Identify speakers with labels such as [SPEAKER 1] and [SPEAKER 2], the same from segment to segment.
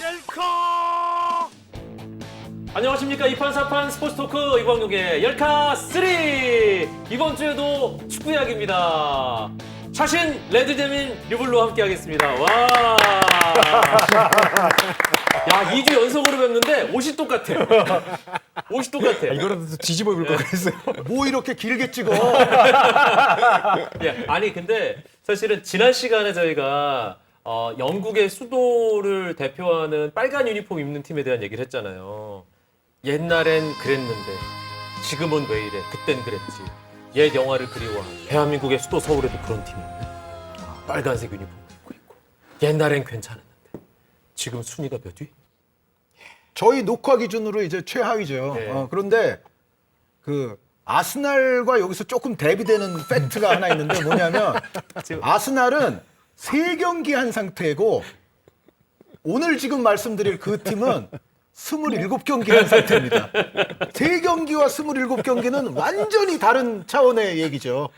[SPEAKER 1] 열카. 안녕하십니까. 2판 4판 스포츠 토크 이광용의 열카 3. 이번 주에도 축구 이야기입니다. 샤신 레드제민 류블루와 함께 하겠습니다. 와. 야, 2주 연속으로 뵙는데 옷이 똑같아. 옷이 똑같아.
[SPEAKER 2] 이거라도 뒤집어 입을 걸 그랬어요.
[SPEAKER 3] 뭐 이렇게 길게 찍어?
[SPEAKER 1] 예, 아니 근데 사실은 지난 시간에 저희가 영국의 수도를 대표하는 빨간 유니폼 입는 팀에 대한 얘기를 했잖아요. 옛날엔 그랬는데 지금은 왜 이래? 그땐 그랬지. 옛 영화를 그리워하는 대한민국의 수도 서울에도 그런 팀이 있네. 빨간색 유니폼 입고 있고 옛날엔 괜찮았는데 지금 순위가 몇 위?
[SPEAKER 3] 저희 녹화 기준으로 이제 최하위죠.
[SPEAKER 1] 네.
[SPEAKER 3] 그런데 그 아스날과 여기서 조금 대비되는 팩트가 하나 있는데 뭐냐면 아스날은 3경기 한 상태고 오늘 지금 말씀드릴 그 팀은 27경기 한 상태입니다. 3경기와 27경기는 완전히 다른 차원의 얘기죠.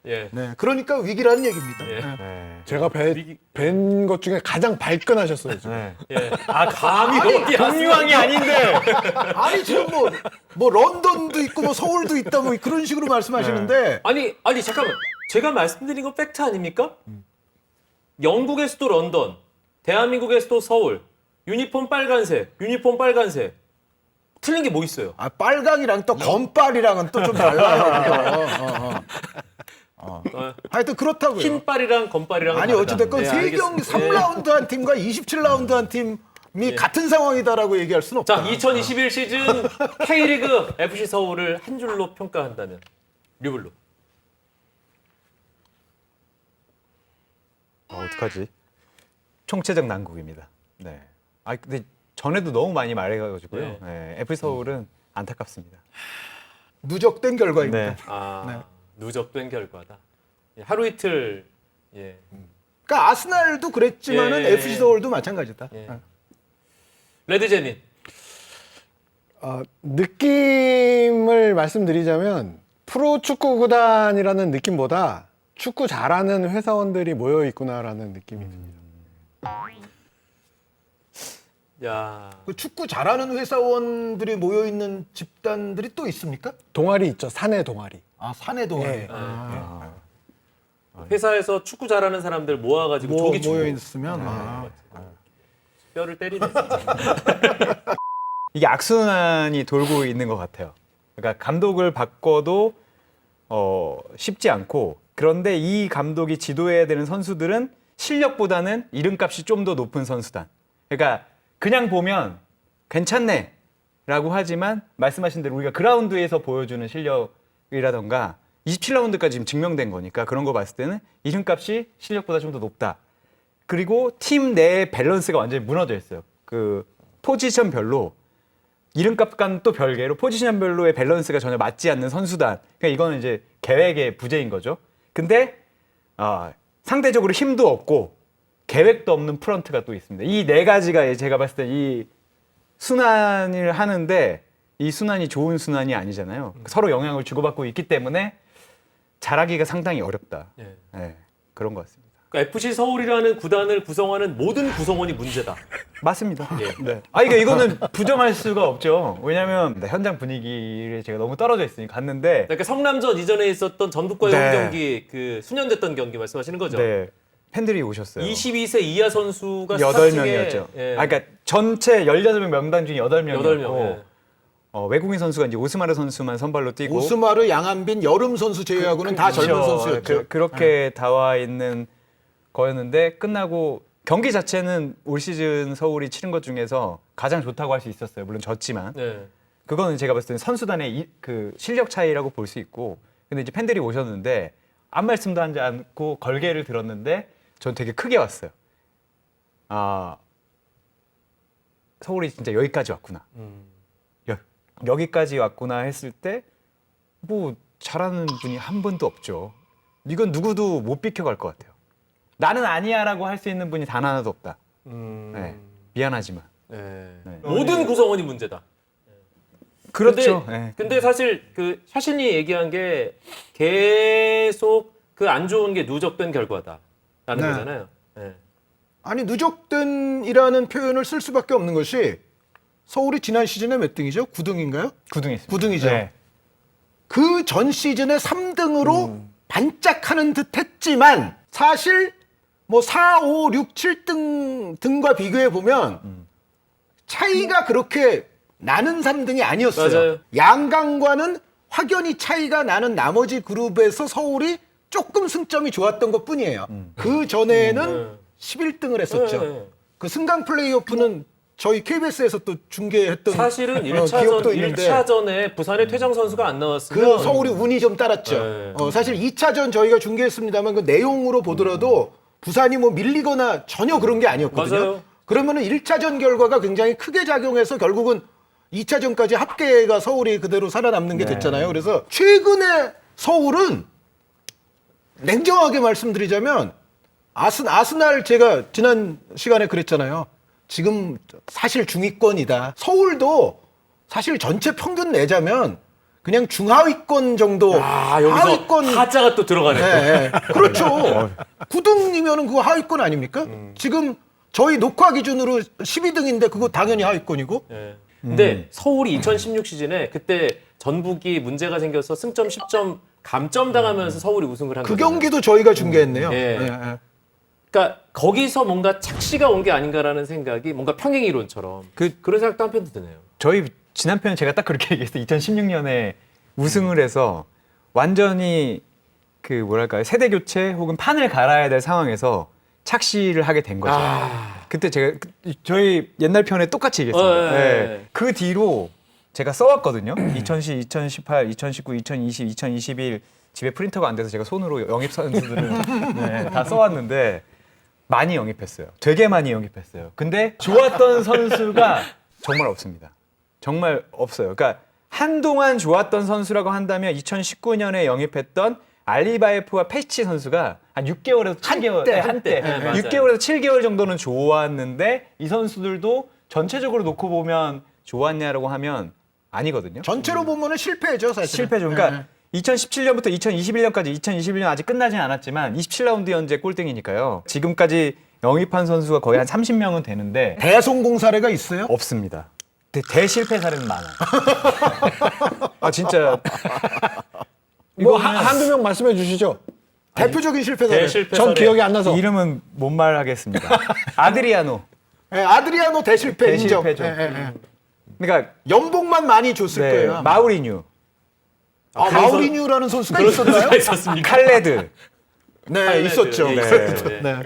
[SPEAKER 1] 예.
[SPEAKER 3] 네, 그러니까 위기라는 얘기입니다.
[SPEAKER 1] 예.
[SPEAKER 3] 네.
[SPEAKER 2] 제가 뵌 것 중에 가장 발끈하셨어요. 지금.
[SPEAKER 1] 예. 아, 감이 어디
[SPEAKER 2] 동유왕이 아닌데.
[SPEAKER 3] 아니 지금 뭐 런던도 있고 뭐 서울도 있다 뭐 그런 식으로 말씀하시는데
[SPEAKER 1] 아니 잠깐만. 제가 말씀드린 건 팩트 아닙니까? 영국의 수도 런던, 대한민국의 수도 서울, 유니폼 빨간색. 틀린 게 뭐 있어요?
[SPEAKER 3] 빨강이랑 또 검빨이랑은 또 좀 달라요. 하여튼 그렇다고요.
[SPEAKER 1] 흰빨이랑 검빨이랑
[SPEAKER 3] 아니 어찌됐건
[SPEAKER 1] 네,
[SPEAKER 3] 3경기
[SPEAKER 1] 알겠습니다.
[SPEAKER 3] 3라운드 한 팀과 27라운드 한 팀이 같은 상황이다라고 얘기할 수는 없다.
[SPEAKER 1] 자, 2021 시즌 K리그 FC 서울을 한 줄로 평가한다면 류블루.
[SPEAKER 2] 어떡하지? 총체적 난국입니다. 네. 아 근데 전에도 너무 많이 말해가지고요.
[SPEAKER 1] 네.
[SPEAKER 2] 네. FC 서울은 안타깝습니다.
[SPEAKER 3] 누적된 결과입니다.
[SPEAKER 2] 네.
[SPEAKER 1] 아, 누적된 결과다. 예, 하루 이틀 예.
[SPEAKER 3] 그러니까 아스날도 그랬지만은
[SPEAKER 1] 예.
[SPEAKER 3] FC 서울도 마찬가지다.
[SPEAKER 1] 예. 레드제민.
[SPEAKER 4] 느낌을 말씀드리자면 프로축구 구단이라는 느낌보다 축구 잘하는 회사원들이 모여 있구나라는 느낌이 듭니다.
[SPEAKER 1] 야.
[SPEAKER 3] 그 축구 잘하는 회사원들이 모여 있는 집단들이 또 있습니까?
[SPEAKER 4] 동아리 있죠. 사내 동아리.
[SPEAKER 3] 아 사내 동아리.
[SPEAKER 4] 예.
[SPEAKER 1] 회사에서 축구 잘하는 사람들 모아가지고 조기 축구
[SPEAKER 3] 모여 있으면
[SPEAKER 1] 뼈를 때리네.
[SPEAKER 2] 이게 악순환이 돌고 있는 것 같아요. 그러니까 감독을 바꿔도 쉽지 않고 그런데 이 감독이 지도해야 되는 선수들은 실력보다는 이름값이 좀 더 높은 선수단. 그러니까 그냥 보면 괜찮네 라고 하지만 말씀하신 대로 우리가 그라운드에서 보여주는 실력이라던가 27라운드까지 지금 증명된 거니까 그런 거 봤을 때는 이름값이 실력보다 좀 더 높다. 그리고 팀 내의 밸런스가 완전히 무너져 있어요. 그 포지션별로 이름값과는 또 별개로 포지션별로의 밸런스가 전혀 맞지 않는 선수단. 그러니까 이거는 이제 계획의 부재인 거죠. 근데 상대적으로 힘도 없고 계획도 없는 프런트가 또 있습니다. 이 네 가지가 제가 봤을 때 이 순환을 하는데 이 순환이 좋은 순환이 아니잖아요. 서로 영향을 주고받고 있기 때문에 잘하기가 상당히 어렵다.
[SPEAKER 1] 예.
[SPEAKER 2] 네, 그런 것 같습니다.
[SPEAKER 1] 그러니까 FC 서울이라는 구단을 구성하는 모든 구성원이 문제다.
[SPEAKER 2] 맞습니다.
[SPEAKER 1] 예.
[SPEAKER 2] 네. 그러니까 이거는 부정할 수가 없죠. 왜냐하면 현장 분위기를 제가 너무 떨어져 있으니까 갔는데
[SPEAKER 1] 그러니까 성남전 이전에 있었던 전북과의
[SPEAKER 2] 네.
[SPEAKER 1] 홈경기 그 수년됐던 경기 말씀하시는 거죠?
[SPEAKER 2] 네, 팬들이 오셨어요.
[SPEAKER 1] 22세 이하 선수가
[SPEAKER 2] 8명이었죠.
[SPEAKER 1] 예.
[SPEAKER 2] 그러니까 전체 18명 명단 중에 8명이었고
[SPEAKER 1] 8명. 예.
[SPEAKER 2] 외국인 선수가 이제 오스마르 선수만 선발로 뛰고
[SPEAKER 3] 오스마르, 양한빈, 여름 선수 제외하고는 다 젊은
[SPEAKER 2] 그렇죠.
[SPEAKER 3] 선수였죠.
[SPEAKER 2] 그렇게 나와 있는 거였는데 끝나고 경기 자체는 올 시즌 서울이 치른 것 중에서 가장 좋다고 할 수 있었어요. 물론 졌지만
[SPEAKER 1] 네.
[SPEAKER 2] 그거는 제가 봤을 때는 선수단의 그 실력 차이라고 볼 수 있고 근데 이제 팬들이 오셨는데 아무 말씀도 하지 않고 걸개를 들었는데 전 되게 크게 왔어요. 서울이 진짜 여기까지 왔구나. 여기까지 왔구나 했을 때 뭐 잘하는 분이 한 분도 없죠. 이건 누구도 못 비켜갈 것 같아요. 나는 아니야라고 할 수 있는 분이 단 하나도 없다. 네, 미안하지만.
[SPEAKER 1] 네.
[SPEAKER 2] 네.
[SPEAKER 1] 모든 구성원이 문제다.
[SPEAKER 2] 그렇죠.
[SPEAKER 1] 근데,
[SPEAKER 2] 네.
[SPEAKER 1] 근데 사실 그 샤신이 얘기한 게 계속 그 안 좋은 게 누적된 결과다라는
[SPEAKER 3] 네.
[SPEAKER 1] 거잖아요. 네.
[SPEAKER 3] 아니 누적된이라는 표현을 쓸 수밖에 없는 것이 서울이 지난 시즌에 몇 등이죠? 9등인가요?
[SPEAKER 2] 9등했습니다.
[SPEAKER 3] 9등이죠.
[SPEAKER 2] 네.
[SPEAKER 3] 그 전 시즌에 3등으로 반짝하는 듯 했지만 사실 뭐 4, 5, 6, 7등 등과 비교해 보면 차이가 그렇게 나는 3등이 아니었어요.
[SPEAKER 1] 맞아요.
[SPEAKER 3] 양강과는 확연히 차이가 나는 나머지 그룹에서 서울이 조금 승점이 좋았던 것 뿐이에요. 그 전에는 11등을 했었죠.
[SPEAKER 1] 네.
[SPEAKER 3] 그 승강 플레이오프는 저희 KBS에서 또 중계했던
[SPEAKER 1] 사실은
[SPEAKER 3] 기억도
[SPEAKER 1] 1차전,
[SPEAKER 3] 있는데
[SPEAKER 1] 1차전에 부산의 퇴장 선수가 안
[SPEAKER 3] 그
[SPEAKER 1] 나왔으면
[SPEAKER 3] 서울이 운이 좀 따랐죠.
[SPEAKER 1] 네.
[SPEAKER 3] 사실 2차전 저희가 중계했습니다만 그 내용으로 보더라도 부산이 뭐 밀리거나 전혀 그런 게 아니었거든요.
[SPEAKER 1] 맞아요.
[SPEAKER 3] 그러면은 1차전 결과가 굉장히 크게 작용해서 결국은 2차전까지 합계가 서울이 그대로 살아남는 게 됐잖아요. 그래서 최근에 서울은 냉정하게 말씀드리자면 아스날 제가 지난 시간에 그랬잖아요. 지금 사실 중위권이다. 서울도 사실 전체 평균 내자면 그냥 중하위권 정도.
[SPEAKER 1] 아, 여기서 하자가 또 들어가네.
[SPEAKER 3] 네, 그렇죠. 9등이면은 그거 하위권 아닙니까? 지금 저희 녹화 기준으로 12등인데 그거 당연히 하위권이고.
[SPEAKER 1] 네. 근데 서울이 2016 시즌에 그때 전북이 문제가 생겨서 승점 10점 감점 당하면서 서울이 우승을 한
[SPEAKER 3] 그
[SPEAKER 1] 거잖아요.
[SPEAKER 3] 경기도 저희가 중계했네요.
[SPEAKER 1] 예.
[SPEAKER 3] 네, 네.
[SPEAKER 1] 그러니까 거기서 뭔가 착시가 온 게 아닌가라는 생각이 뭔가 평행 이론처럼 그런 생각도 한편 드네요.
[SPEAKER 2] 저희 지난 편에 제가 딱 그렇게 얘기했어요. 2016년에 우승을 해서 완전히 그 뭐랄까요 세대 교체 혹은 판을 갈아야 될 상황에서 착시를 하게 된 거죠. 그때 제가 저희 옛날 편에 똑같이 얘기했습니다. 네. 그 뒤로 제가 써왔거든요. 2010, 2018, 2019, 2020, 2021 집에 프린터가 안 돼서 제가 손으로 영입 선수들을 네, 다 써왔는데 많이 영입했어요. 되게 많이 영입했어요. 근데 좋았던 선수가 정말 없습니다. 정말 없어요. 그러니까 한동안 좋았던 선수라고 한다면 2019년에 영입했던 알리바이프와 페치 선수가 한 6개월에서 7개월, 한때
[SPEAKER 1] 네, 맞아요.
[SPEAKER 2] 6개월에서 7개월 정도는 좋았는데 이 선수들도 전체적으로 놓고 보면 좋았냐라고 하면 아니거든요.
[SPEAKER 3] 전체로 보면은 실패죠, 사실.
[SPEAKER 2] 실패죠. 그러니까 2017년부터 2021년까지 2021년 아직 끝나진 않았지만 27라운드 현재 꼴등이니까요. 지금까지 영입한 선수가 거의 한 30명은 되는데
[SPEAKER 3] 대성공 사례가 있어요?
[SPEAKER 2] 없습니다. 대실패 사례는 많아요. 아 진짜
[SPEAKER 4] 뭐
[SPEAKER 2] 이거는
[SPEAKER 4] 한두 명 말씀해 주시죠.
[SPEAKER 3] 대표적인 실패 사례.
[SPEAKER 1] 대실패
[SPEAKER 4] 전
[SPEAKER 1] 사례.
[SPEAKER 4] 기억이 안 나서.
[SPEAKER 2] 이름은 못 말하겠습니다. 아드리아노.
[SPEAKER 3] 네, 아드리아노 대실패 인정.
[SPEAKER 2] 대실패죠.
[SPEAKER 3] 네.
[SPEAKER 2] 그러니까
[SPEAKER 3] 연봉만 많이 줬을
[SPEAKER 2] 네,
[SPEAKER 3] 거예요.
[SPEAKER 2] 마우리뉴,
[SPEAKER 3] 마우리뉴라는 선수가
[SPEAKER 1] 그런
[SPEAKER 3] 있었나요?
[SPEAKER 1] 선수가 있었습니까?
[SPEAKER 2] 칼레드,
[SPEAKER 3] 네, 있었죠.
[SPEAKER 1] 예,
[SPEAKER 3] 네.
[SPEAKER 1] 있었죠. 네.
[SPEAKER 3] 네.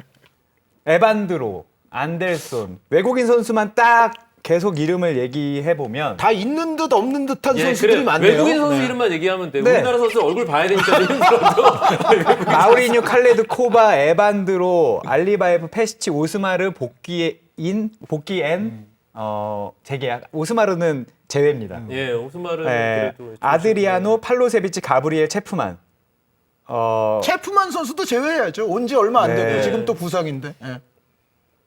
[SPEAKER 2] 에반드로, 안델손 외국인 선수만 딱 계속 이름을 얘기해 보면
[SPEAKER 3] 다 있는 듯 없는 듯한
[SPEAKER 1] 예,
[SPEAKER 3] 선수들이
[SPEAKER 1] 그래.
[SPEAKER 3] 많네요.
[SPEAKER 1] 외국인 선수
[SPEAKER 3] 네.
[SPEAKER 1] 이름만 얘기하면 돼.
[SPEAKER 2] 네.
[SPEAKER 1] 우리나라 선수 얼굴 봐야 되니까 힘들어도.
[SPEAKER 2] 마우리뉴, 칼레드, 코바, 에반드로, 알리바이프, 페시치, 오스마르 복귀엔 재계약. 오스마르는 제외입니다.
[SPEAKER 1] 예, 오스마르는
[SPEAKER 2] 네,
[SPEAKER 1] 그래도 좀
[SPEAKER 2] 아드리아노, 팔로세비치, 가브리엘, 체프만.
[SPEAKER 3] 체프만 선수도 제외해야죠. 온 지 얼마 안
[SPEAKER 2] 네.
[SPEAKER 3] 되고 지금 또 부상인데. 네.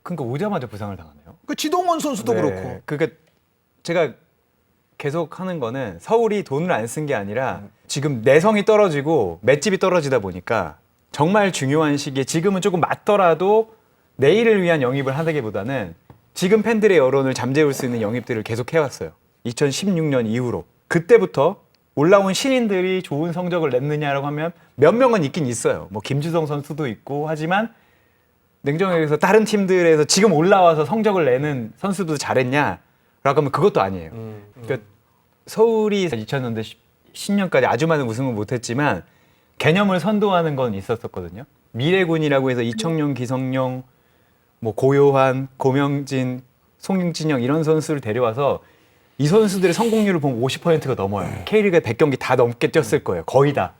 [SPEAKER 2] 그러니까 오자마자 부상을 당하네요.
[SPEAKER 3] 그 지동원 선수도
[SPEAKER 2] 네.
[SPEAKER 3] 그렇고.
[SPEAKER 2] 그러니까 제가 계속 하는 거는 서울이 돈을 안 쓴 게 아니라 지금 내성이 떨어지고 맷집이 떨어지다 보니까 정말 중요한 시기에 지금은 조금 맞더라도 내일을 위한 영입을 하기보다는 지금 팬들의 여론을 잠재울 수 있는 영입들을 계속 해왔어요. 2016년 이후로. 그때부터 올라온 신인들이 좋은 성적을 냈느냐라고 하면 몇 명은 있긴 있어요. 뭐 김주성 선수도 있고 하지만 냉정하게 해서 다른 팀들에서 지금 올라와서 성적을 내는 선수도 잘했냐라고 하면 그것도 아니에요. 그러니까 서울이 2000년대 10년까지 아주 많은 우승을 못했지만 개념을 선도하는 건 있었거든요. 미래군이라고 해서 이청용, 기성용, 뭐 고요한, 고명진, 송진영 이런 선수를 데려와서 이 선수들의 성공률을 보면 50%가 넘어요. K리그에 100경기 다 넘게 뛰었을 거예요. 거의 다.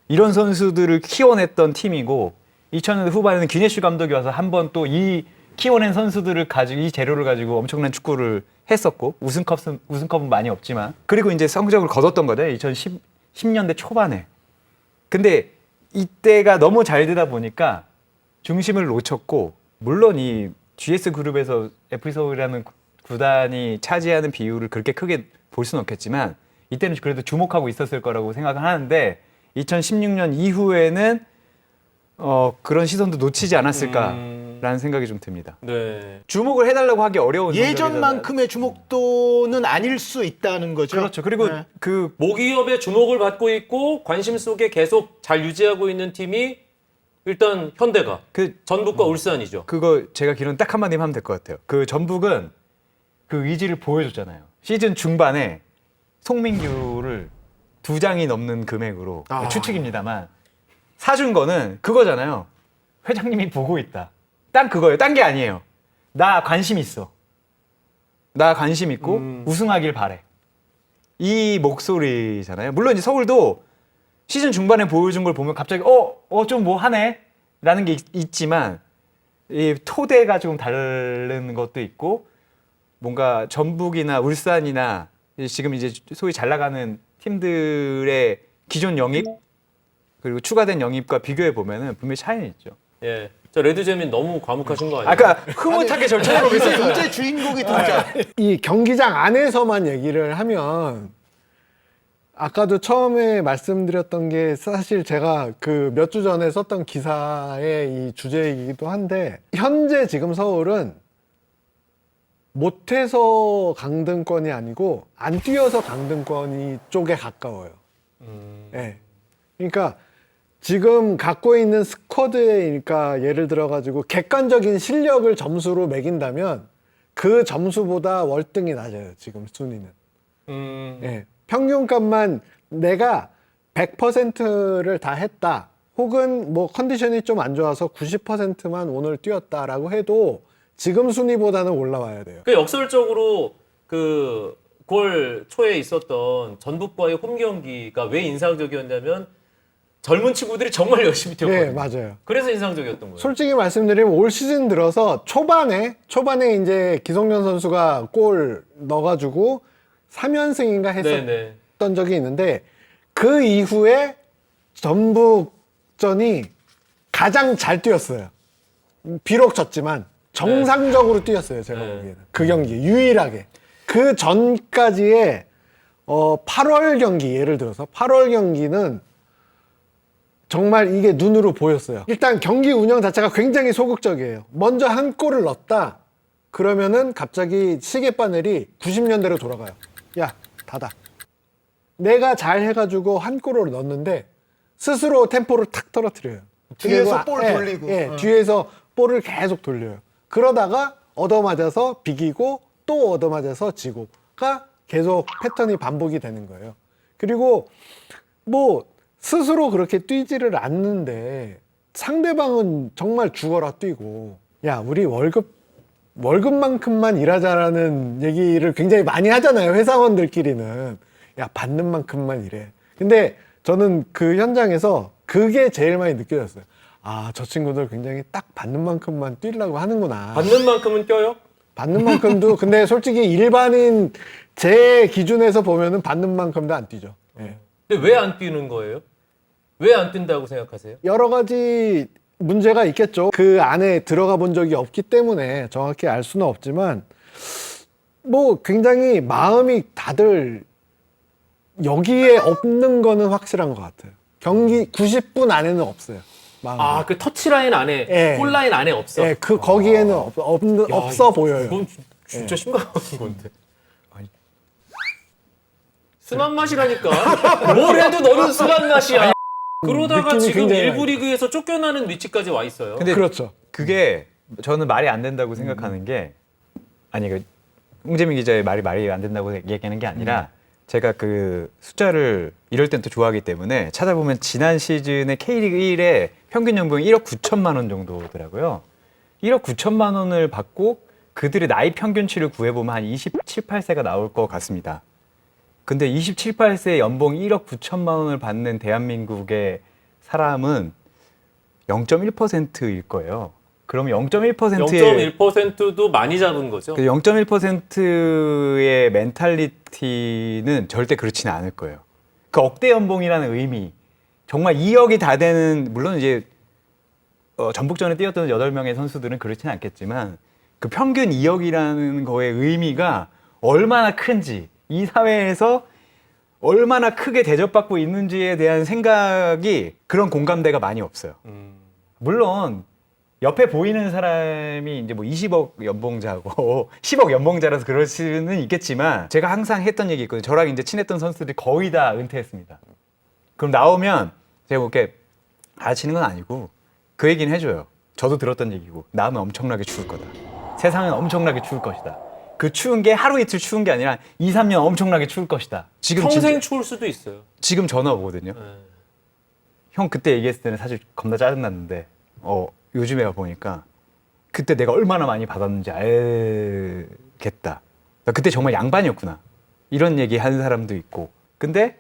[SPEAKER 2] 이런 선수들을 키워냈던 팀이고 2000년대 후반에는 기네슈 감독이 와서 한번 또 이 키워낸 선수들을 가지고 이 재료를 가지고 엄청난 축구를 했었고 우승컵은 많이 없지만 그리고 이제 성적을 거뒀던 거죠. 2010년대 초반에. 근데 이때가 너무 잘 되다 보니까 중심을 놓쳤고 물론 이 GS 그룹에서 FC 서울이라는 구단이 차지하는 비율을 그렇게 크게 볼 수는 없겠지만 이때는 그래도 주목하고 있었을 거라고 생각을 하는데 2016년 이후에는 그런 시선도 놓치지 않았을까라는 생각이 좀 듭니다.
[SPEAKER 1] 네.
[SPEAKER 2] 주목을 해달라고 하기 어려운
[SPEAKER 3] 예전만큼의 주목도는 아닐 수 있다는 거죠.
[SPEAKER 2] 그렇죠. 그리고
[SPEAKER 3] 네.
[SPEAKER 2] 그
[SPEAKER 1] 모기업의 주목을 받고 있고 관심 속에 계속 잘 유지하고 있는 팀이 일단 현대가 전북과 울산이죠.
[SPEAKER 2] 그거 제가 기론 딱 한마디만 하면 될 것 같아요. 그 전북은 그 의지를 보여줬잖아요. 시즌 중반에 송민규를 2장이 넘는 금액으로 추측입니다만 사준 거는 그거잖아요. 회장님이 보고 있다. 딱 그거예요. 딴 게 아니에요. 나 관심 있어. 나 관심 있고 우승하길 바래. 이 목소리잖아요. 물론 이제 서울도 시즌 중반에 보여준 걸 보면 갑자기 좀 뭐 하네 라는 게 있지만 이 토대가 조금 다른 것도 있고 뭔가 전북이나 울산이나 지금 이제 소위 잘 나가는 팀들의 기존 영입 그리고 추가된 영입과 비교해 보면은 분명히 차이는 있죠.
[SPEAKER 1] 예. 저 레드제민 너무 과묵하신 거 아니에요?
[SPEAKER 2] 아까 흐뭇하게 절 쳐다보고 있어요.
[SPEAKER 3] 이제 주인공이 등장.
[SPEAKER 4] 이 경기장 안에서만 얘기를 하면 아까도 처음에 말씀드렸던 게 사실 제가 그 몇 주 전에 썼던 기사의 이 주제이기도 한데 현재 지금 서울은 못해서 강등권이 아니고 안 뛰어서 강등권이 쪽에 가까워요. 네. 그러니까 지금 갖고 있는 스쿼드에 그러니까 예를 들어 가지고 객관적인 실력을 점수로 매긴다면 그 점수보다 월등히 낮아요. 지금 순위는. 예. 평균값만 내가 100%를 다 했다. 혹은 뭐 컨디션이 좀 안 좋아서 90%만 오늘 뛰었다라고 해도 지금 순위보다는 올라와야 돼요.
[SPEAKER 1] 그 역설적으로 그 9월 초에 있었던 전북과의 홈 경기가 왜 인상적이었냐면 젊은 친구들이 정말 열심히 뛰었거든요.
[SPEAKER 4] 네, 맞아요.
[SPEAKER 1] 그래서 인상적이었던 거예요.
[SPEAKER 4] 솔직히 말씀드리면 올 시즌 들어서 초반에 이제 기성용 선수가 골 넣어가지고 3연승인가 했었던
[SPEAKER 1] 네네.
[SPEAKER 4] 적이 있는데 그 이후에 전북전이 가장 잘 뛰었어요. 비록 졌지만 정상적으로 뛰었어요. 제가
[SPEAKER 1] 네.
[SPEAKER 4] 보기에는. 그 경기 유일하게. 그 전까지의 8월 경기 예를 들어서 8월 경기는 정말 이게 눈으로 보였어요. 일단 경기 운영 자체가 굉장히 소극적이에요. 먼저 한 골을 넣었다. 그러면은 갑자기 시계바늘이 90년대로 돌아가요. 야, 닫아. 내가 잘 해가지고 한 골을 넣었는데 스스로 템포를 탁 떨어뜨려요.
[SPEAKER 3] 뒤에서
[SPEAKER 4] 그리고
[SPEAKER 3] 볼 돌리고.
[SPEAKER 4] 뒤에서 볼을 계속 돌려요. 그러다가 얻어맞아서 비기고 또 얻어맞아서 지고가 계속 패턴이 반복이 되는 거예요. 그리고 뭐 스스로 그렇게 뛰지를 않는데 상대방은 정말 죽어라 뛰고 야 우리 월급만큼만 일하자라는 얘기를 굉장히 많이 하잖아요. 회사원들끼리는. 야 받는 만큼만 일해. 근데 저는 그 현장에서 그게 제일 많이 느껴졌어요. 아, 저 친구들 굉장히 딱 받는 만큼만 뛰려고 하는구나.
[SPEAKER 1] 받는 만큼은 껴요?
[SPEAKER 4] 받는 만큼도 근데 솔직히 일반인 제 기준에서 보면은 받는 만큼도 안 뛰죠. 예.
[SPEAKER 1] 근데 왜 안 뛰는 거예요? 왜 안 뛴다고 생각하세요?
[SPEAKER 4] 여러 가지 문제가 있겠죠. 그 안에 들어가 본 적이 없기 때문에 정확히 알 수는 없지만 뭐 굉장히 마음이 다들 여기에 없는 거는 확실한 것 같아요. 경기 90분 안에는 없어요. 마음이.
[SPEAKER 1] 아, 그 터치라인 안에,
[SPEAKER 4] 예.
[SPEAKER 1] 골라인 안에 없어?
[SPEAKER 4] 예, 그 거기에는 없어 보여요.
[SPEAKER 1] 그건 진짜 심각한 건데. 순한 맛이라니까. 뭘 해도 너는 순한 맛이야. 그러다가
[SPEAKER 4] 느낌이
[SPEAKER 1] 지금
[SPEAKER 4] 굉장히
[SPEAKER 1] 일부 리그에서 쫓겨나는 위치까지 와 있어요.
[SPEAKER 2] 근데
[SPEAKER 4] 그렇죠.
[SPEAKER 2] 그게 저는 말이 안 된다고 생각하는 게 아니 그 홍재민 기자의 말이 안 된다고 얘기하는 게 아니라 제가 그 숫자를 이럴 땐 또 좋아하기 때문에 찾아보면 지난 시즌에 K리그 1의 평균 연봉이 1억 9천만 원 정도더라고요. 1억 9천만 원을 받고 그들의 나이 평균치를 구해보면 한 27, 8세가 나올 것 같습니다. 근데 27, 8세 연봉 1억 9천만 원을 받는 대한민국의 사람은 0.1%일 거예요. 그럼 0.1%의
[SPEAKER 1] 0.1%도 많이 잡은 거죠.
[SPEAKER 2] 그 0.1%의 멘탈리티는 절대 그렇지는 않을 거예요. 그 억대 연봉이라는 의미, 정말 2억이 다 되는, 물론 이제 전북전에 뛰었던 8명의 선수들은 그렇지는 않겠지만 그 평균 2억이라는 거의 의미가 얼마나 큰지, 이 사회에서 얼마나 크게 대접받고 있는지에 대한 생각이 그런 공감대가 많이 없어요. 물론 옆에 보이는 사람이 이제 뭐 20억 연봉자고 10억 연봉자라서 그럴 수는 있겠지만 제가 항상 했던 얘기 있거든요. 저랑 이제 친했던 선수들이 거의 다 은퇴했습니다. 그럼 나오면 제가 뭐 이렇게 알아치는 건 아니고 그 얘기는 해줘요. 저도 들었던 얘기고 나오면 엄청나게 추울 거다. 세상은 엄청나게 추울 것이다. 그 추운 게 하루 이틀 추운 게 아니라 2, 3년 엄청나게 추울 것이다. 지금
[SPEAKER 1] 평생 추울 수도 있어요.
[SPEAKER 2] 지금 전화 오거든요.
[SPEAKER 1] 네.
[SPEAKER 2] 형 그때 얘기했을 때는 사실 겁나 짜증났는데 요즘에 보니까 그때 내가 얼마나 많이 받았는지 알겠다. 나 그때 정말 양반이었구나. 이런 얘기 하는 사람도 있고. 근데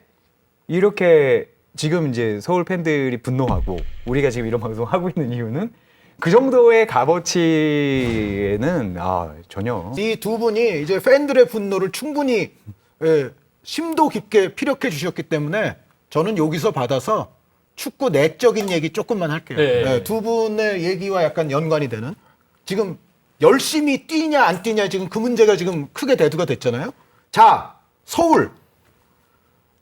[SPEAKER 2] 이렇게 지금 이제 서울 팬들이 분노하고 우리가 지금 이런 방송 하고 있는 이유는 그 정도의 값어치에는 전혀
[SPEAKER 3] 이 두 분이 이제 팬들의 분노를 충분히 심도 깊게 피력해 주셨기 때문에 저는 여기서 받아서 축구 내적인 얘기 조금만 할게요.
[SPEAKER 1] 네.
[SPEAKER 3] 두 분의 얘기와 약간 연관이 되는 지금 열심히 뛰냐 안 뛰냐 지금 그 문제가 지금 크게 대두가 됐잖아요. 자, 서울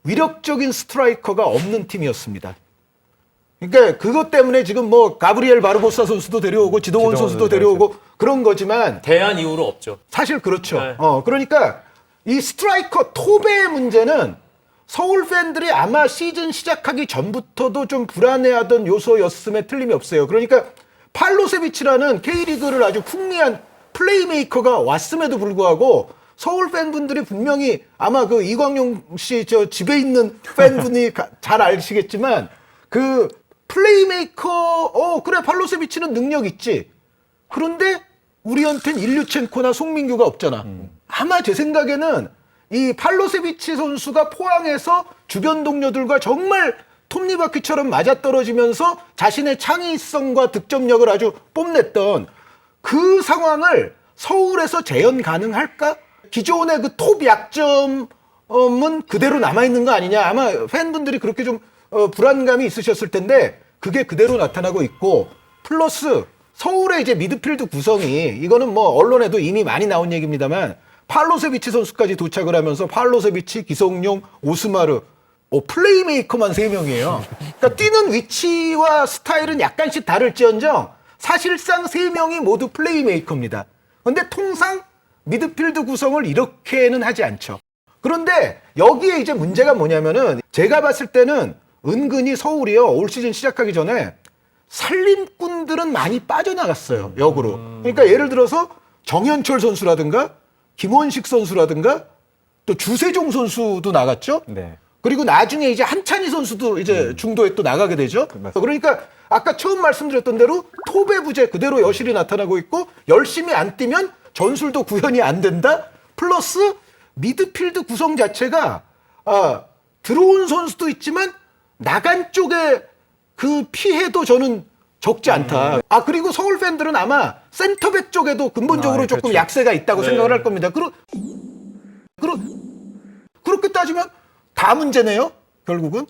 [SPEAKER 3] 위력적인 스트라이커가 없는 팀이었습니다. 그러니까 그것 때문에 지금 뭐 가브리엘 바르보사 선수도 데려오고 지동원 선수도 데려오고 그런 거지만
[SPEAKER 1] 대안 이후로 없죠.
[SPEAKER 3] 사실 그렇죠.
[SPEAKER 1] 네.
[SPEAKER 3] 그러니까 이 스트라이커 톱의 문제는 서울 팬들이 아마 시즌 시작하기 전부터도 좀 불안해하던 요소였음에 틀림이 없어요. 그러니까 팔로세비치라는 K리그를 아주 풍미한 플레이메이커가 왔음에도 불구하고 서울 팬분들이 분명히 아마 그 이광용 씨 저 집에 있는 팬분이 잘 아시겠지만 그 플레이메이커 그래 팔로세비치는 능력 있지. 그런데 우리한텐 일류첸코나 송민규가 없잖아. 아마 제 생각에는 이 팔로세비치 선수가 포항에서 주변 동료들과 정말 톱니바퀴처럼 맞아떨어지면서 자신의 창의성과 득점력을 아주 뽐냈던 그 상황을 서울에서 재현 가능할까? 기존의 그 톱 약점은 그대로 남아있는 거 아니냐. 아마 팬분들이 그렇게 좀 불안감이 있으셨을 텐데 그게 그대로 나타나고 있고 플러스 서울의 이제 미드필드 구성이 이거는 뭐 언론에도 이미 많이 나온 얘기입니다만 팔로세비치 선수까지 도착을 하면서 팔로세비치, 기성용, 오스마르 플레이메이커만 3명이에요. 그러니까 뛰는 위치와 스타일은 약간씩 다를지언정 사실상 3명이 모두 플레이메이커입니다. 그런데 통상 미드필드 구성을 이렇게는 하지 않죠. 그런데 여기에 이제 문제가 뭐냐면은 제가 봤을 때는 은근히 서울이요 올 시즌 시작하기 전에 살림꾼들은 많이 빠져나갔어요. 역으로. 그러니까 예를 들어서 정현철 선수라든가 김원식 선수라든가 또 주세종 선수도 나갔죠.
[SPEAKER 2] 네.
[SPEAKER 3] 그리고 나중에 이제 한찬희 선수도 이제 중도에 또 나가게 되죠. 그러니까 아까 처음 말씀드렸던 대로 톱의 부재 그대로 여실히 나타나고 있고 열심히 안 뛰면 전술도 구현이 안 된다. 플러스 미드필드 구성 자체가 들어온 선수도 있지만 나간 쪽에 그 피해도 저는 적지 않다. 그리고 서울 팬들은 아마 센터백 쪽에도 근본적으로 조금
[SPEAKER 2] 그렇죠.
[SPEAKER 3] 약세가 있다고 생각을 할 겁니다. 그렇게 따지면 다 문제네요. 결국은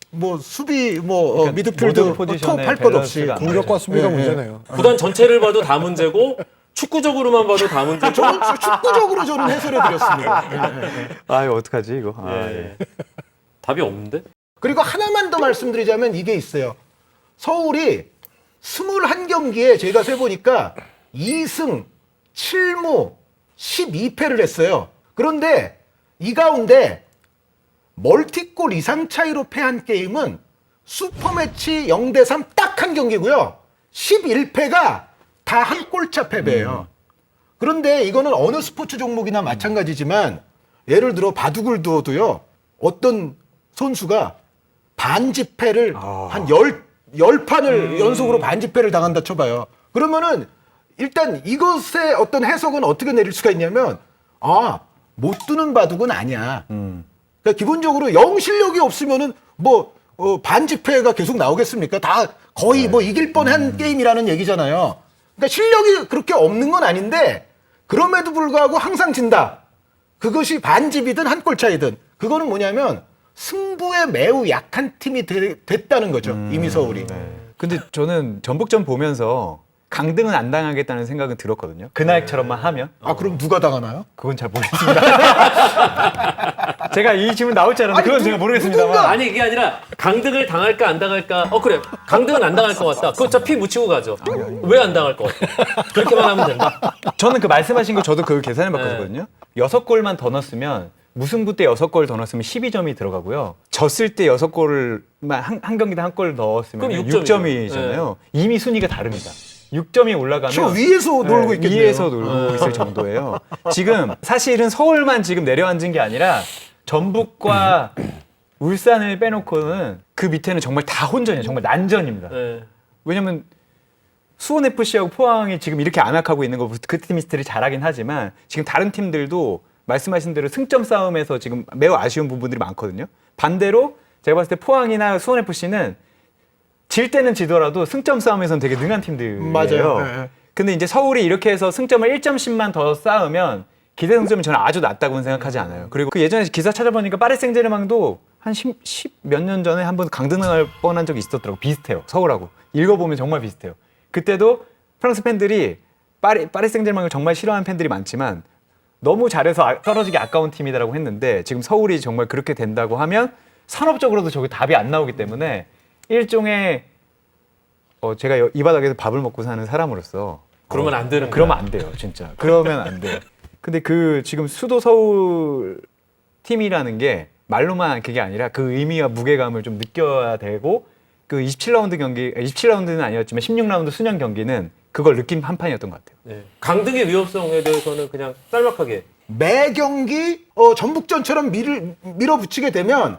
[SPEAKER 3] 뭐 수비
[SPEAKER 2] 그러니까
[SPEAKER 3] 미드필드
[SPEAKER 2] 모든 포지션의
[SPEAKER 3] 톱 할 것 없이
[SPEAKER 2] 밸런스가 안
[SPEAKER 4] 공격과 수비가 문제네요.
[SPEAKER 1] 구단 전체를 봐도 다 문제고 축구적으로만 봐도 다 문제고.
[SPEAKER 3] 저는 축구적으로 저는 해설해 드렸습니다.
[SPEAKER 2] 이거 어떡하지 이거.
[SPEAKER 1] 예. 답이 없는데?
[SPEAKER 3] 그리고 하나만 더 말씀드리자면 이게 있어요. 서울이 21경기에 제가 세보니까 2승 7무 12패를 했어요. 그런데 이 가운데 멀티골 이상 차이로 패한 게임은 슈퍼매치 0대3 딱 한 경기고요. 11패가 다 한 골차 패배예요. 그런데 이거는 어느 스포츠 종목이나 마찬가지지만 예를 들어 바둑을 두어도요. 어떤 선수가 반지패를 한 10판을 연속으로 반지패를 당한다 쳐봐요. 그러면은 일단 이것의 어떤 해석은 어떻게 내릴 수가 있냐면 못 두는 바둑은 아니야. 그러니까 기본적으로 영 실력이 없으면은 반지패가 계속 나오겠습니까? 다 거의 이길 뻔한 게임이라는 얘기잖아요. 그러니까 실력이 그렇게 없는 건 아닌데 그럼에도 불구하고 항상 진다. 그것이 반집이든 한 골 차이든 그거는 뭐냐면 승부에 매우 약한 팀이 됐다는 거죠. 이미 서울이.
[SPEAKER 2] 근데 저는 전북전 보면서 강등은 안 당하겠다는 생각은 들었거든요. 그날처럼만 하면.
[SPEAKER 3] 그럼 누가 당하나요?
[SPEAKER 2] 그건 잘 모르겠습니다. 제가 이 질문 나올 줄 알았는데 그건 제가 모르겠습니다만.
[SPEAKER 3] 누군가-
[SPEAKER 1] 아니 이게 아니라 강등을 당할까 안 당할까. 그래 강등은 안 당할 것 같다. 그거 저 피 묻히고 가죠. 왜 안 당할 것 같아? 그렇게만 하면 된다.
[SPEAKER 2] 저는 그 말씀하신 거 저도 그 계산해 봤거든요. 6골만 더 넣었으면 무승부 때 6골 더 넣었으면 12점이 들어가고요. 졌을 때 6골만 한 경기당 한 골 넣었으면
[SPEAKER 1] 그럼
[SPEAKER 2] 6점이잖아요. 이미 순위가 다릅니다. 6점이 올라가면
[SPEAKER 3] 저 위에서 놀고 있겠네요.
[SPEAKER 2] 위에서 놀고 있을 정도예요. 지금 사실은 서울만 지금 내려앉은 게 아니라 전북과 울산을 빼놓고는 그 밑에는 정말 다 혼전이에요. 정말 난전입니다.
[SPEAKER 1] 네.
[SPEAKER 2] 왜냐면 수원 FC하고 포항이 지금 이렇게 안악하고 있는 거 그 팀들이 잘하긴 하지만 지금 다른 팀들도 말씀하신 대로 승점 싸움에서 지금 매우 아쉬운 부분들이 많거든요. 반대로 제가 봤을 때 포항이나 수원 FC는 질 때는 지더라도 승점 싸움에서는 되게 능한 팀들이에요.
[SPEAKER 3] 맞아요. 네.
[SPEAKER 2] 근데 이제 서울이 이렇게 해서 승점을 1점씩만 더 쌓으면 기대 승점이 저는 아주 낮다고는 생각하지 않아요. 그리고 그 예전에 기사 찾아보니까 파리 생제르맹도 한 10 몇 년 전에 한번 강등할 뻔한 적이 있었더라고. 비슷해요. 서울하고. 읽어보면 정말 비슷해요. 그때도 프랑스 팬들이 파리 생제르맹을 정말 싫어하는 팬들이 많지만 너무 잘해서 떨어지기 아까운 팀이다라고 했는데 지금 서울이 정말 그렇게 된다고 하면 산업적으로도 저게 답이 안 나오기 때문에 일종의 제가 이 바닥에서 밥을 먹고 사는 사람으로서
[SPEAKER 1] 그러면 안 되는 거야.
[SPEAKER 2] 그러면 안 돼요, 진짜. 그러면 안 돼요. 근데 그 지금 수도 서울 팀이라는 게 말로만 그게 아니라 그 의미와 무게감을 좀 느껴야 되고 그 27라운드 경기, 27라운드는 아니었지만 16라운드 수년 경기는 그걸 느낀 한 판이었던 것 같아요.
[SPEAKER 1] 네. 강등의 위험성에 대해서는 그냥 짤막하게.
[SPEAKER 3] 매 경기 전북전처럼 밀어붙이게 되면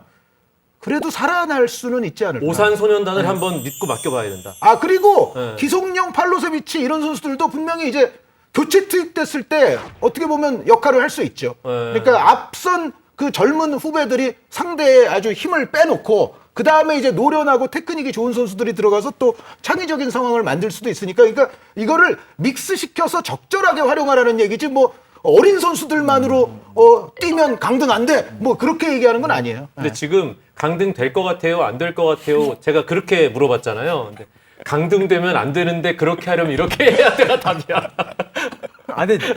[SPEAKER 3] 그래도 살아날 수는 있지 않을까.
[SPEAKER 1] 오산 소년단을 한번 믿고 맡겨봐야 된다.
[SPEAKER 3] 아 그리고
[SPEAKER 1] 네.
[SPEAKER 3] 기성용, 팔로세비치 이런 선수들도 분명히 이제 교체 투입됐을 때 어떻게 보면 역할을 할 수 있죠.
[SPEAKER 1] 네.
[SPEAKER 3] 그러니까 앞선 그 젊은 후배들이 상대에 아주 힘을 빼놓고 그 다음에 이제 노련하고 테크닉이 좋은 선수들이 들어가서 또 창의적인 상황을 만들 수도 있으니까 그러니까 이거를 믹스시켜서 적절하게 활용하라는 얘기지 뭐 어린 선수들만으로 뛰면 강등 안 돼. 뭐 그렇게 얘기하는 건 아니에요.
[SPEAKER 1] 근데 지금 강등 될 것 같아요? 안 될 것 같아요? 제가 그렇게 물어봤잖아요. 근데 강등되면 안 되는데 그렇게 하려면 이렇게 해야 돼가 답이야.
[SPEAKER 2] 아, 근데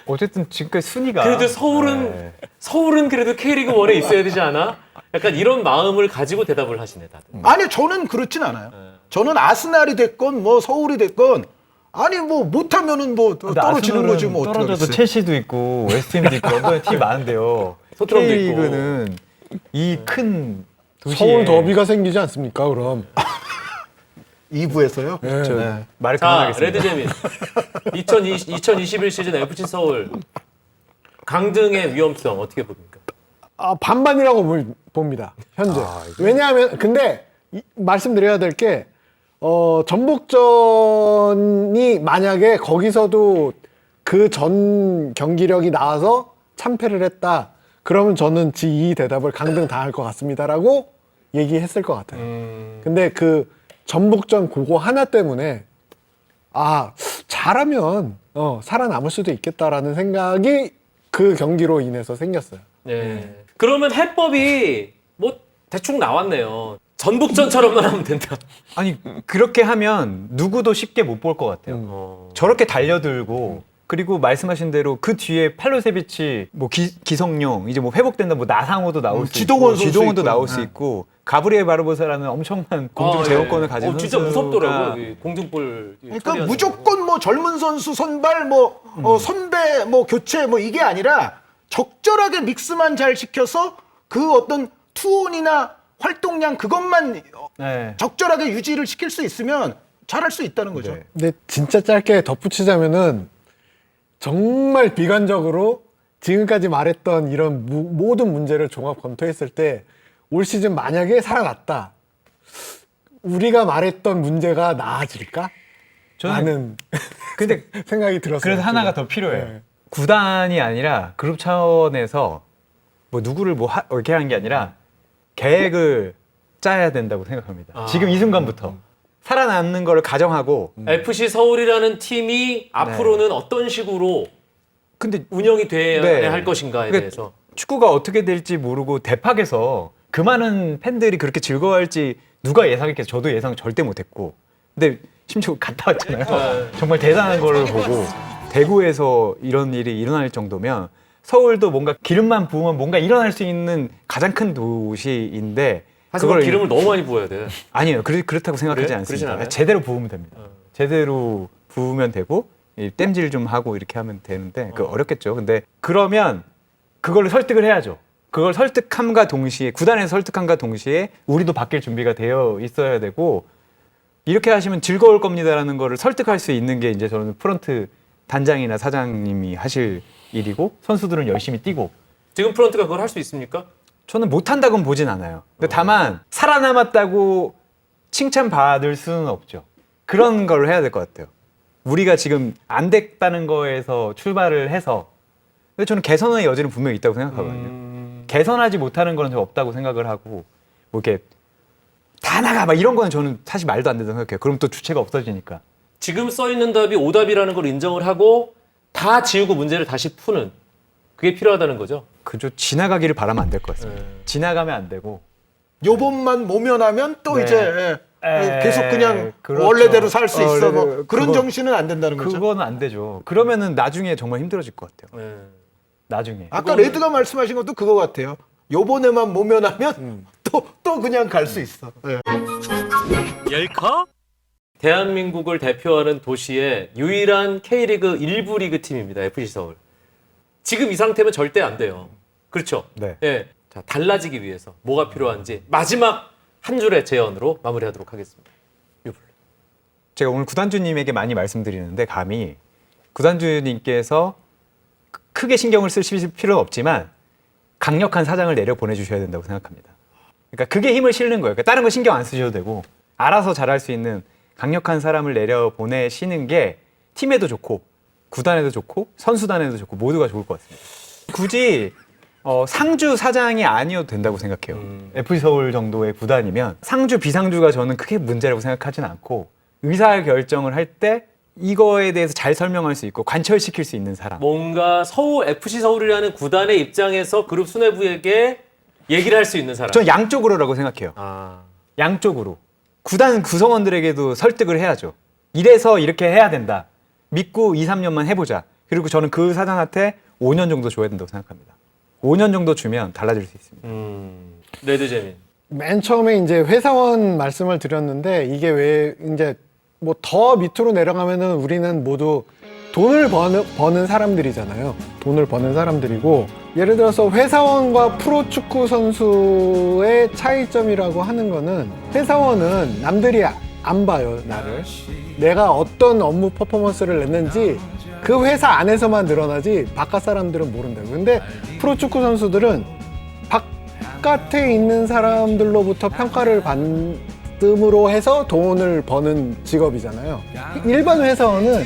[SPEAKER 2] 어쨌든 지금까지 순위가
[SPEAKER 1] 그래도 서울은 그래도 K리그 1에 있어야 되지 않아? 약간 이런 마음을 가지고 대답을 하시네 다들.
[SPEAKER 3] 아니 저는 그렇진 않아요. 저는 아스날이 됐건 뭐 서울이 됐건 아니 뭐 못하면은 뭐 떨어지는 거지 뭐 어떻게
[SPEAKER 2] 떨어져도
[SPEAKER 3] 하겠어요.
[SPEAKER 2] 첼시도 있고 웨스트햄도 있고 런던에 팀 많은데요.
[SPEAKER 1] 토트넘도 있고.
[SPEAKER 2] K리그는 이 큰 도시에
[SPEAKER 4] 서울 더비가 생기지 않습니까? 그럼
[SPEAKER 3] 2부에서요.
[SPEAKER 4] 네.
[SPEAKER 2] 저 말을
[SPEAKER 1] 자,
[SPEAKER 2] 그만하겠습니다.
[SPEAKER 1] 레드재민. 2021 시즌 FC 서울 강등의 위험성 어떻게 봅니까?
[SPEAKER 4] 반반이라고 봅니다. 현재. 왜냐하면 근데 말씀드려야 될 게 전북전이 만약에 거기서도 그 전 경기력이 나와서 참패를 했다. 그러면 저는 이 대답을 강등 당할 것 같습니다라고 얘기했을 것 같아요. 근데 그 전북전 그거 하나 때문에 잘하면 살아남을 수도 있겠다라는 생각이 그 경기로 인해서 생겼어요.
[SPEAKER 1] 네. 그러면 해법이 뭐 대충 나왔네요. 전북전처럼만 하면 된다.
[SPEAKER 2] 아니 그렇게 하면 누구도 쉽게 못 볼 것 같아요. 저렇게 달려들고 그리고 말씀하신 대로 그 뒤에 팔로세비치, 뭐 기성용 이제 뭐 회복된다, 뭐 나상호도 나올 수
[SPEAKER 3] 지동원
[SPEAKER 2] 있고,
[SPEAKER 3] 선수
[SPEAKER 2] 지동원도
[SPEAKER 3] 있고.
[SPEAKER 2] 나올 수 있고, 가브리엘 바르보사라는 엄청난 공중 제어권을 가진 선수가
[SPEAKER 1] 진짜 무섭더라고요. 이 공중볼.
[SPEAKER 3] 그러니까
[SPEAKER 1] 처리하는
[SPEAKER 3] 무조건 뭐 젊은 선수 선발 뭐 선배 뭐 교체 뭐 이게 아니라 적절하게 믹스만 잘 시켜서 그 어떤 투혼이나 활동량 그것만
[SPEAKER 2] 네.
[SPEAKER 3] 적절하게 유지를 시킬 수 있으면 잘할 수 있다는 거죠.
[SPEAKER 2] 네.
[SPEAKER 4] 근데 진짜 짧게 덧붙이자면은 정말 비관적으로 지금까지 말했던 이런 모든 문제를 종합 검토했을 때 올 시즌 만약에 살아났다. 우리가 말했던 문제가 나아질까? 라는
[SPEAKER 2] 근데
[SPEAKER 4] 생각이 들었어요.
[SPEAKER 2] 그래서 하나가
[SPEAKER 4] 제가.
[SPEAKER 2] 더 필요해요.
[SPEAKER 4] 네.
[SPEAKER 2] 구단이 아니라 그룹 차원에서 뭐 누구를 뭐 이렇게 하는 게 아니라 계획을 짜야 된다고 생각합니다. 지금 이 순간부터 살아남는 거를 가정하고.
[SPEAKER 1] FC 서울이라는 팀이 앞으로는 어떤 식으로
[SPEAKER 2] 근데
[SPEAKER 1] 운영이 돼야
[SPEAKER 2] 네.
[SPEAKER 1] 할 것인가에
[SPEAKER 2] 그러니까
[SPEAKER 1] 대해서.
[SPEAKER 2] 축구가 어떻게 될지 모르고 대팍에서 그 많은 팬들이 그렇게 즐거워할지 누가 예상했겠어요. 저도 예상 절대 못했고. 근데 심지어 갔다 왔잖아요. 정말 대단한 걸 보고 대구에서 이런 일이 일어날 정도면 서울도 뭔가 기름만 부으면 뭔가 일어날 수 있는 가장 큰 도시인데
[SPEAKER 1] 하지만 기름을 너무 많이 부어야 돼.
[SPEAKER 2] 아니에요. 그렇다고 생각하지
[SPEAKER 1] 그래? 그러진
[SPEAKER 2] 않습니다.
[SPEAKER 1] 않아요?
[SPEAKER 2] 제대로 부으면 됩니다. 제대로 부으면 되고 이 땜질 좀 하고 이렇게 하면 되는데 어렵겠죠. 근데 그러면 그걸로 설득을 해야죠. 그걸 설득함과 동시에 구단에서 설득함과 동시에 우리도 바뀔 준비가 되어 있어야 되고 이렇게 하시면 즐거울 겁니다라는 거를 설득할 수 있는 게 이제 저는 프런트 단장이나 사장님이 하실 일이고 선수들은 열심히 뛰고
[SPEAKER 1] 지금 프런트가 그걸 할 수 있습니까?
[SPEAKER 2] 저는 못한다고는 보진 않아요. 근데 다만 살아남았다고 칭찬받을 수는 없죠. 그런 걸 해야 될 것 같아요. 우리가 지금 안 됐다는 거에서 출발을 해서 근데 저는 개선의 여지는 분명히 있다고 생각하거든요. 개선하지 못하는 거는 저 없다고 생각을 하고 뭐 이렇게 다 나가 막 이런 거는 저는 사실 말도 안 된다고 생각해요. 그럼 또 주체가 없어지니까.
[SPEAKER 1] 지금 써 있는 답이 오답이라는 걸 인정을 하고 다 지우고 문제를 다시 푸는 그게 필요하다는 거죠.
[SPEAKER 2] 그저 지나가기를 바라면 안 될 것 같습니다. 지나가면 안 되고
[SPEAKER 3] 요번만 모면하면 또
[SPEAKER 2] 네.
[SPEAKER 3] 이제 계속 그냥
[SPEAKER 2] 그렇죠.
[SPEAKER 3] 원래대로 살 수 있어. 뭐
[SPEAKER 2] 원래대로
[SPEAKER 3] 그런
[SPEAKER 2] 그거-
[SPEAKER 3] 정신은 안 된다는 거죠.
[SPEAKER 2] 그거는 안 되죠. 그러면은 나중에 정말 힘들어질 것 같아요.
[SPEAKER 1] 네.
[SPEAKER 2] 나중에.
[SPEAKER 3] 아까 레드가 말씀하신 것도 그거 같아요. 요번에만 모면하면 또 그냥 갈 수 있어. 예.
[SPEAKER 1] 대한민국을 대표하는 도시의 유일한 K리그 1부 리그 팀입니다. FC 서울. 지금 이 상태면 절대 안 돼요. 그렇죠?
[SPEAKER 2] 네.
[SPEAKER 1] 예. 자, 달라지기 위해서 뭐가 필요한지 마지막 한 줄의 제언으로 마무리하도록 하겠습니다. 유불.
[SPEAKER 2] 제가 오늘 구단주님에게 많이 말씀드리는데 감히 구단주님께서 크게 신경을 쓰실 필요는 없지만 강력한 사장을 내려 보내주셔야 된다고 생각합니다. 그러니까 그게 힘을 실는 거예요. 그러니까 다른 거 신경 안 쓰셔도 되고 알아서 잘할 수 있는 강력한 사람을 내려 보내시는 게 팀에도 좋고 구단에도 좋고 선수단에도 좋고 모두가 좋을 것 같습니다. 굳이 상주 사장이 아니어도 된다고 생각해요. FC 서울 정도의 구단이면 상주 비상주가 저는 크게 문제라고 생각하지는 않고 의사결정을 할 때 이거에 대해서 잘 설명할 수 있고 관철시킬 수 있는 사람.
[SPEAKER 1] 뭔가 서울 FC 서울이라는 구단의 입장에서 그룹 수뇌부에게 얘기를 할 수 있는 사람.
[SPEAKER 2] 저는 양쪽으로라고 생각해요.
[SPEAKER 1] 아.
[SPEAKER 2] 양쪽으로. 구단 구성원들에게도 설득을 해야죠. 이래서 이렇게 해야 된다. 믿고 2, 3년만 해보자. 그리고 저는 그 사장한테 5년 정도 줘야 된다고 생각합니다. 5년 정도 주면 달라질 수 있습니다.
[SPEAKER 1] 레드제민.
[SPEAKER 4] 맨 처음에 이제 회사원 말씀을 드렸는데 이게 왜 이제 뭐 더 밑으로 내려가면은 우리는 모두 돈을 버는 사람들이잖아요. 돈을 버는 사람들이고 예를 들어서 회사원과 프로축구 선수의 차이점이라고 하는 거는 회사원은 남들이 안 봐요, 나를. 내가 어떤 업무 퍼포먼스를 냈는지 그 회사 안에서만 늘어나지 바깥 사람들은 모른다고. 근데 프로축구 선수들은 바깥에 있는 사람들로부터 평가를 받음으로 해서 돈을 버는 직업이잖아요. 일반 회사원은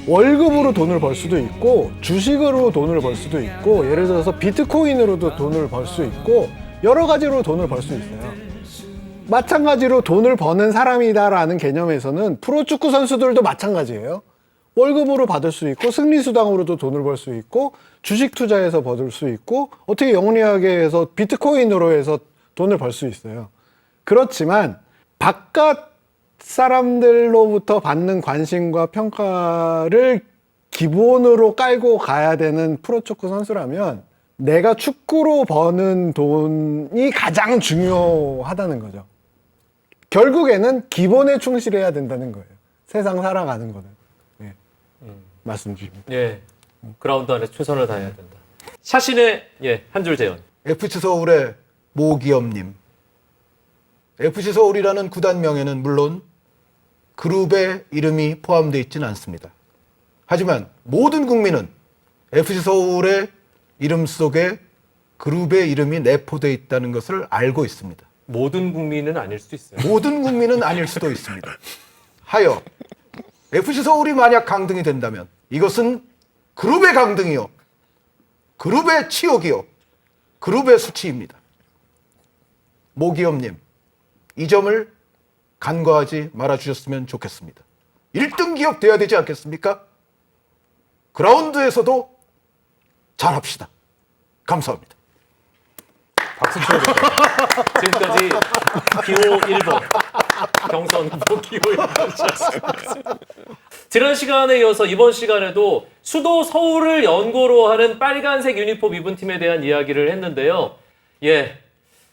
[SPEAKER 4] 월급으로 돈을 벌 수도 있고 주식으로 돈을 벌 수도 있고 예를 들어서 비트코인으로도 돈을 벌 수 있고 여러 가지로 돈을 벌 수 있어요. 마찬가지로 돈을 버는 사람이다라는 개념에서는 프로축구 선수들도 마찬가지예요. 월급으로 받을 수 있고 승리수당으로도 돈을 벌 수 있고 주식 투자해서 받을 수 있고 어떻게 영리하게 해서 비트코인으로 해서 돈을 벌 수 있어요. 그렇지만 바깥 사람들로부터 받는 관심과 평가를 기본으로 깔고 가야 되는 프로축구 선수라면 내가 축구로 버는 돈이 가장 중요하다는 거죠. 결국에는 기본에 충실해야 된다는 거예요. 세상 살아가는 거는. 네. 말씀 주십니다.
[SPEAKER 1] 예. 그라운드 안에 최선을 다해야 된다. 샤신의 한 줄 제언.
[SPEAKER 3] FC 서울의 모기업님. FC 서울이라는 구단명에는 물론 그룹의 이름이 포함되어 있지는 않습니다. 하지만 모든 국민은 FC 서울의 이름 속에 그룹의 이름이 내포되어 있다는 것을 알고 있습니다.
[SPEAKER 1] 모든 국민은 아닐 수도 있어요.
[SPEAKER 3] 모든 국민은 아닐 수도 있습니다. 하여 FC 서울이 만약 강등이 된다면 이것은 그룹의 강등이요, 그룹의 치욕이요, 그룹의 수치입니다. 모기업님, 이 점을 간과하지 말아주셨으면 좋겠습니다. 1등 기업 돼야 되지 않겠습니까? 그라운드에서도 잘합시다. 감사합니다.
[SPEAKER 1] 박수 쳐야겠다. 지금까지 기호 1번 경선 후보 기호 1번 지난 시간에 이어서 이번 시간에도 수도 서울을 연고로 하는 빨간색 유니폼 입은 팀에 대한 이야기를 했는데요. 예.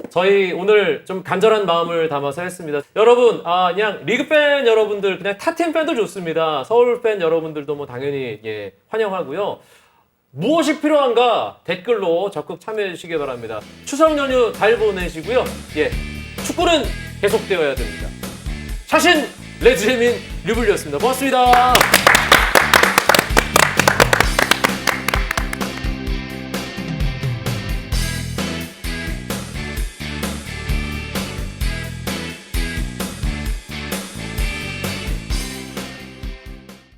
[SPEAKER 1] 저희 오늘 좀 간절한 마음을 담아서 했습니다. 여러분, 그냥 리그 팬 여러분들, 그냥 타팀 팬도 좋습니다. 서울 팬 여러분들도 뭐 당연히 예, 환영하고요. 무엇이 필요한가 댓글로 적극 참여해 주시기 바랍니다. 추석 연휴 잘 보내시고요. 예, 축구는 계속되어야 됩니다. 자신 레즈레민 류블리였습니다. 고맙습니다.